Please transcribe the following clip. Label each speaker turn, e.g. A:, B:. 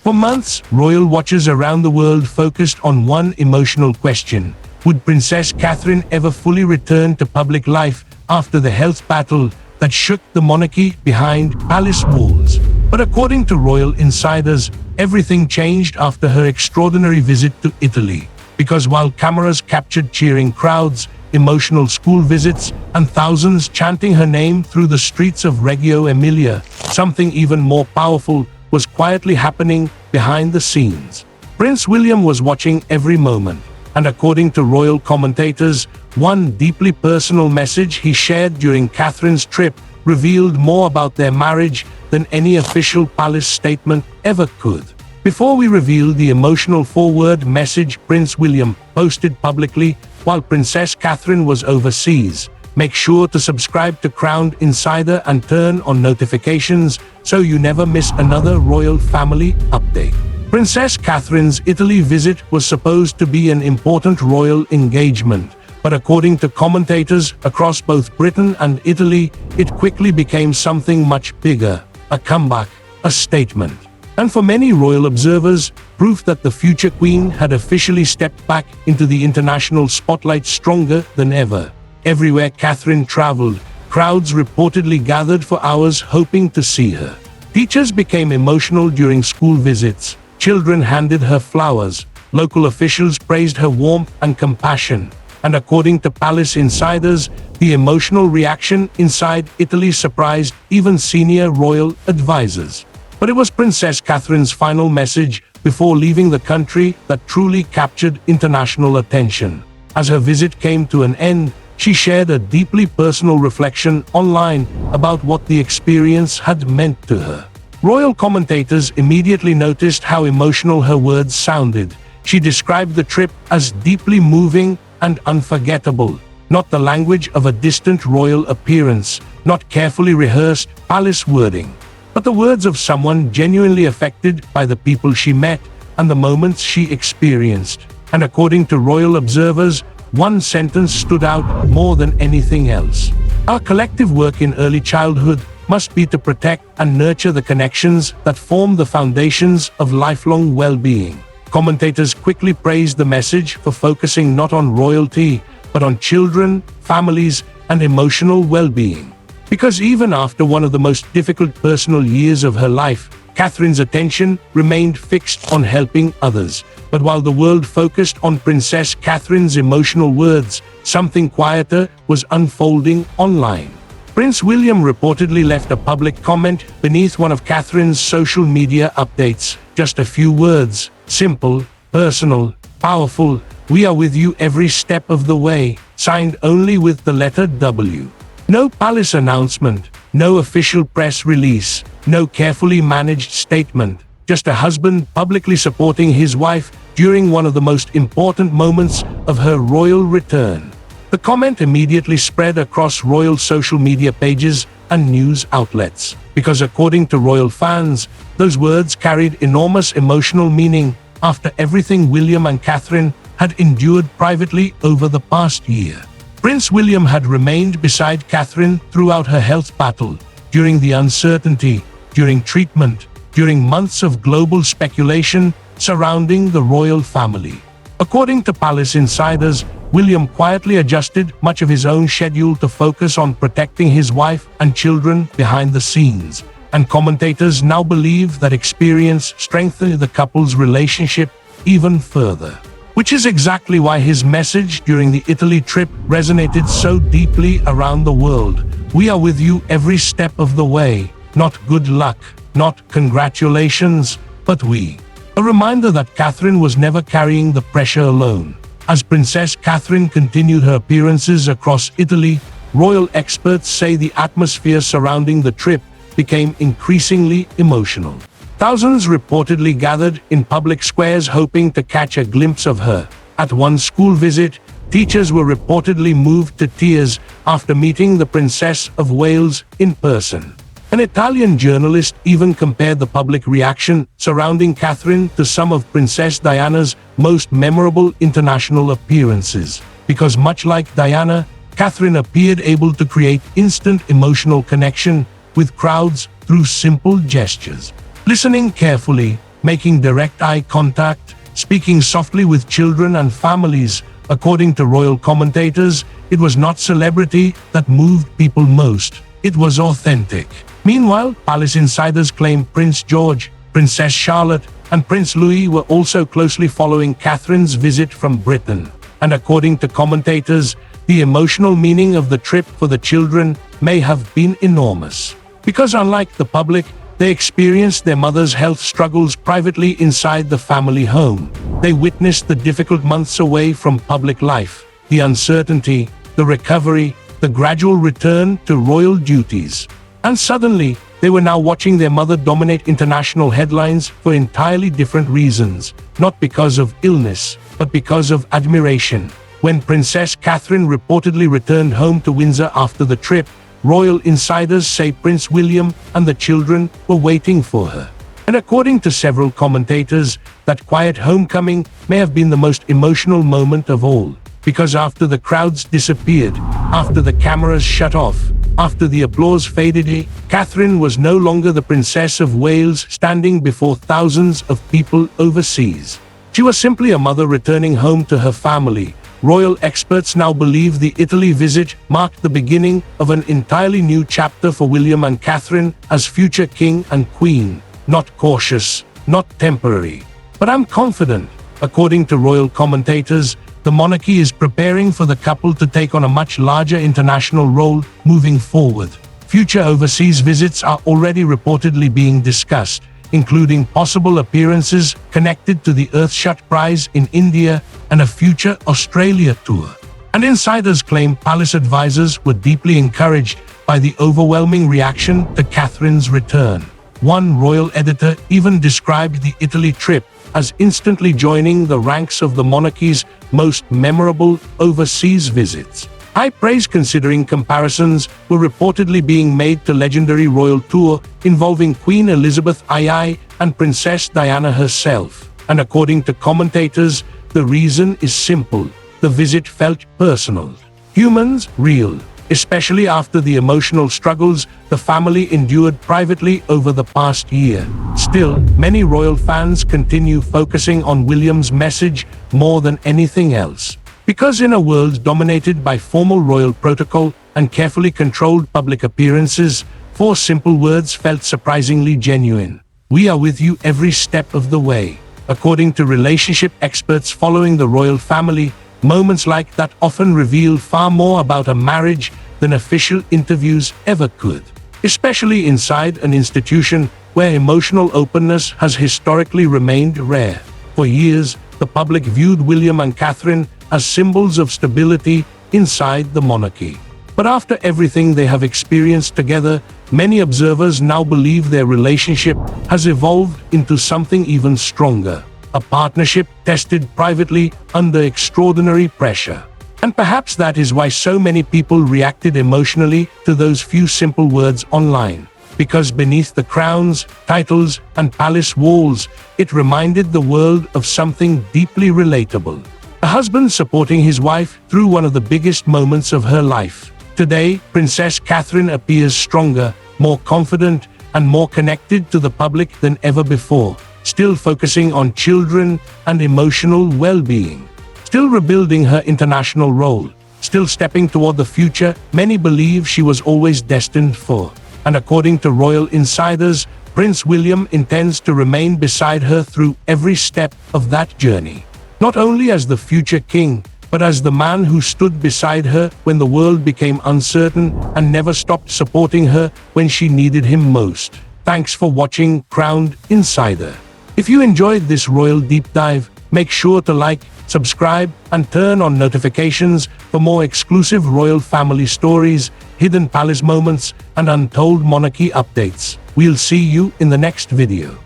A: For months, royal watchers around the world focused on one emotional question: would Princess Catherine ever fully return to public life after the health battle that shook the monarchy behind palace walls? But according to royal insiders, everything changed after her extraordinary visit to Italy. Because while cameras captured cheering crowds, emotional school visits, and thousands chanting her name through the streets of Reggio Emilia, something even more powerful was quietly happening behind the scenes. Prince William was watching every moment, and according to royal commentators, one deeply personal message he shared during Catherine's trip revealed more about their marriage than any official palace statement ever could. Before we reveal the emotional forward message Prince William posted publicly while Princess Catherine was overseas, make sure to subscribe to Crown Insider and turn on notifications so you never miss another royal family update. Princess Catherine's Italy visit was supposed to be an important royal engagement, but according to commentators across both Britain and Italy, it quickly became something much bigger: a comeback, a statement. And for many royal observers, proof that the future queen had officially stepped back into the international spotlight stronger than ever. Everywhere Catherine traveled, crowds reportedly gathered for hours hoping to see her. Teachers became emotional during school visits, children handed her flowers, local officials praised her warmth and compassion, and according to palace insiders, the emotional reaction inside Italy surprised even senior royal advisors. But it was Princess Catherine's final message before leaving the country that truly captured international attention. As her visit came to an end, she shared a deeply personal reflection online about what the experience had meant to her. Royal commentators immediately noticed how emotional her words sounded. She described the trip as deeply moving and unforgettable, not the language of a distant royal appearance, not carefully rehearsed palace wording, but the words of someone genuinely affected by the people she met and the moments she experienced. And according to royal observers, one sentence stood out more than anything else: our collective work in early childhood must be to protect and nurture the connections that form the foundations of lifelong well-being. Commentators quickly praised the message for focusing not on royalty, but on children, families, and emotional well-being. Because even after one of the most difficult personal years of her life, Catherine's attention remained fixed on helping others. But while the world focused on Princess Catherine's emotional words, something quieter was unfolding online. Prince William reportedly left a public comment beneath one of Catherine's social media updates. Just a few words: simple, personal, powerful, "We are with you every step of the way," signed only with the letter W. No palace announcement, no official press release, no carefully managed statement, just a husband publicly supporting his wife during one of the most important moments of her royal return. The comment immediately spread across royal social media pages and news outlets, because according to royal fans, those words carried enormous emotional meaning after everything William and Catherine had endured privately over the past year. Prince William had remained beside Catherine throughout her health battle, during the uncertainty, during treatment, during months of global speculation surrounding the royal family. According to palace insiders, William quietly adjusted much of his own schedule to focus on protecting his wife and children behind the scenes, and commentators now believe that experience strengthened the couple's relationship even further. Which is exactly why his message during the Italy trip resonated so deeply around the world. "We are with you every step of the way," not "good luck," not "congratulations," but "we." A reminder that Catherine was never carrying the pressure alone. As Princess Catherine continued her appearances across Italy, royal experts say the atmosphere surrounding the trip became increasingly emotional. Thousands reportedly gathered in public squares hoping to catch a glimpse of her. At one school visit, teachers were reportedly moved to tears after meeting the Princess of Wales in person. An Italian journalist even compared the public reaction surrounding Catherine to some of Princess Diana's most memorable international appearances, because much like Diana, Catherine appeared able to create instant emotional connection with crowds through simple gestures. Listening carefully, making direct eye contact, speaking softly with children and families. According to royal commentators, it was not celebrity that moved people most. It was authentic. Meanwhile, palace insiders claim Prince George, Princess Charlotte, and Prince Louis were also closely following Catherine's visit from Britain. And according to commentators, the emotional meaning of the trip for the children may have been enormous. Because unlike the public, they experienced their mother's health struggles privately inside the family home. They witnessed the difficult months away from public life, the uncertainty, the recovery, the gradual return to royal duties. And suddenly, they were now watching their mother dominate international headlines for entirely different reasons, not because of illness, but because of admiration. When Princess Catherine reportedly returned home to Windsor after the trip, royal insiders say Prince William and the children were waiting for her. And according to several commentators, that quiet homecoming may have been the most emotional moment of all. Because after the crowds disappeared, after the cameras shut off, after the applause faded, Catherine was no longer the Princess of Wales standing before thousands of people overseas. She was simply a mother returning home to her family. Royal experts now believe the Italy visit marked the beginning of an entirely new chapter for William and Catherine as future king and queen. Not cautious, not temporary. But I'm confident. According to royal commentators, the monarchy is preparing for the couple to take on a much larger international role moving forward. Future overseas visits are already reportedly being discussed, including possible appearances connected to the Earthshot Prize in India and a future Australia tour. And insiders claim palace advisors were deeply encouraged by the overwhelming reaction to Catherine's return. One royal editor even described the Italy trip as instantly joining the ranks of the monarchy's most memorable overseas visits. High praise considering comparisons were reportedly being made to legendary royal tour involving Queen Elizabeth II and Princess Diana herself. And according to commentators, the reason is simple. The visit felt personal. Humans, real. Especially after the emotional struggles the family endured privately over the past year. Still, many royal fans continue focusing on William's message more than anything else. Because in a world dominated by formal royal protocol and carefully controlled public appearances, 4 simple words felt surprisingly genuine. We are with you every step of the way. According to relationship experts following the royal family, moments like that often reveal far more about a marriage than official interviews ever could. Especially inside an institution where emotional openness has historically remained rare. For years, the public viewed William and Catherine as symbols of stability inside the monarchy. But after everything they have experienced together, many observers now believe their relationship has evolved into something even stronger. A partnership tested privately under extraordinary pressure. And perhaps that is why so many people reacted emotionally to those few simple words online. Because beneath the crowns, titles, and palace walls, it reminded the world of something deeply relatable. A husband supporting his wife through one of the biggest moments of her life. Today, Princess Catherine appears stronger, more confident, and more connected to the public than ever before. Still focusing on children and emotional well-being. Still rebuilding her international role. Still stepping toward the future many believe she was always destined for. And according to royal insiders, Prince William intends to remain beside her through every step of that journey. Not only as the future king, but as the man who stood beside her when the world became uncertain and never stopped supporting her when she needed him most. Thanks for watching Crowned Insider. If you enjoyed this royal deep dive, make sure to like, subscribe, and turn on notifications for more exclusive royal family stories, hidden palace moments, and untold monarchy updates. We'll see you in the next video.